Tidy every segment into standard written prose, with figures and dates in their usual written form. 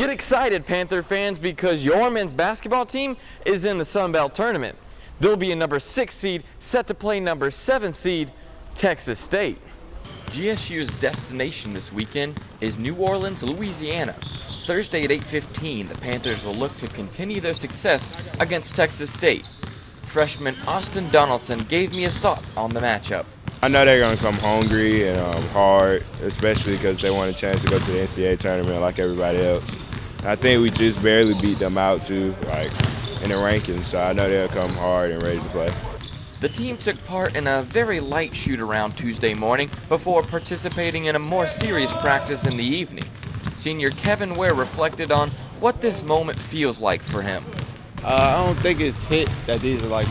Get excited, Panther fans, because your men's basketball team is in the Sun Belt Tournament. They'll be a number 6 seed set to play number 7 seed Texas State. GSU's destination this weekend is New Orleans, Louisiana. Thursday at 8:15, the Panthers will look to continue their success against Texas State. Freshman Austin Donaldson gave me his thoughts on the matchup. I know they're going to come hungry and hard, especially because they want a chance to go to the NCAA tournament like everybody else. I think we just barely beat them out too, like in the rankings, so I know they'll come hard and ready to play. The team took part in a very light shoot-around Tuesday morning before participating in a more serious practice in the evening. Senior Kevin Ware reflected on what this moment feels like for him. I don't think it's hit that these are like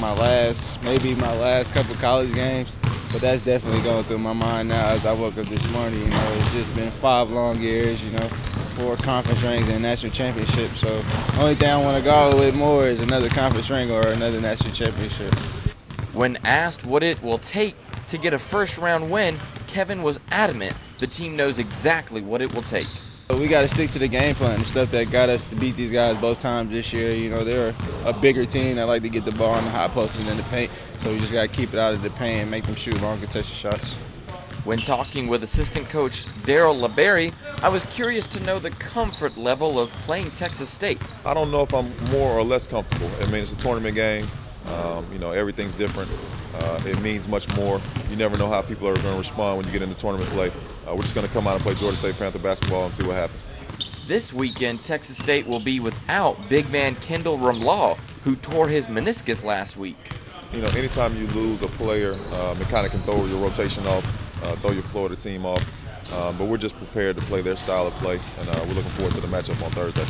maybe my last couple college games, but that's definitely going through my mind now as I woke up this morning. You know, it's just been 5 long years, 4 conference rings and national championship. So the only thing I want to go with more is another conference ring or another national championship. When asked what it will take to get a first-round win, Kevin was adamant the team knows exactly what it will take. We got to stick to the game plan, the stuff that got us to beat these guys both times this year. They're a bigger team that like to get the ball in the high post and in the paint, so we just got to keep it out of the paint and make them shoot long contested shots. When talking with assistant coach Daryl LeBerry, I was curious to know the comfort level of playing Texas State. I don't know if I'm more or less comfortable. I mean, it's a tournament game. Everything's different. It means much more. You never know how people are going to respond when you get into tournament play. We're just going to come out and play Georgia State Panther basketball and see what happens. This weekend, Texas State will be without big man Kendall Rumlaw, who tore his meniscus last week. Anytime you lose a player, it kind of can throw your rotation off, throw your flow of the team off. But we're just prepared to play their style of play, and we're looking forward to the matchup on Thursday.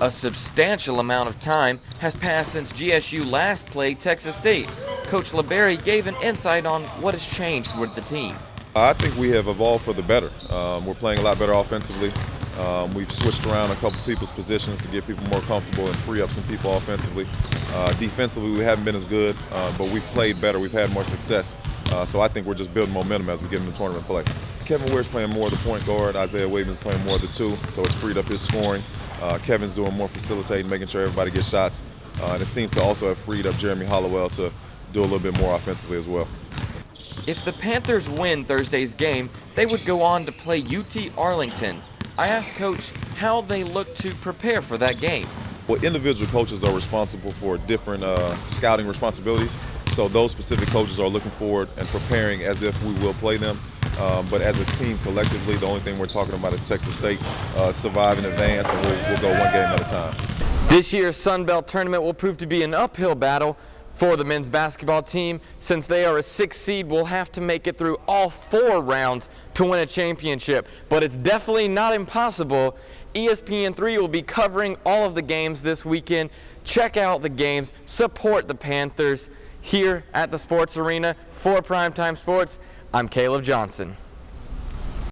A substantial amount of time has passed since GSU last played Texas State. Coach LeBerry gave an insight on what has changed with the team. I think we have evolved for the better. We're playing a lot better offensively. We've switched around a couple people's positions to get people more comfortable and free up some people offensively. Defensively, we haven't been as good, but we've played better. We've had more success. So I think we're just building momentum as we get into tournament play. Kevin Ware's playing more of the point guard. Isaiah Williams playing more of the 2, so it's freed up his scoring. Kevin's doing more facilitating, making sure everybody gets shots. And it seems to also have freed up Jeremy Hollowell to do a little bit more offensively as well. If the Panthers win Thursday's game, they would go on to play UT Arlington. I asked Coach how they look to prepare for that game. Well, individual coaches are responsible for different scouting responsibilities. So those specific coaches are looking forward and preparing as if we will play them. But as a team collectively, the only thing we're talking about is Texas State survive in advance, and we'll go one game at a time. This year's Sun Belt Tournament will prove to be an uphill battle for the men's basketball team. Since they are a 6 seed, we'll have to make it through all 4 rounds to win a championship. But it's definitely not impossible. ESPN 3 will be covering all of the games this weekend. Check out the games, support the Panthers here at the Sports Arena. For Primetime Sports, I'm Caleb Johnson.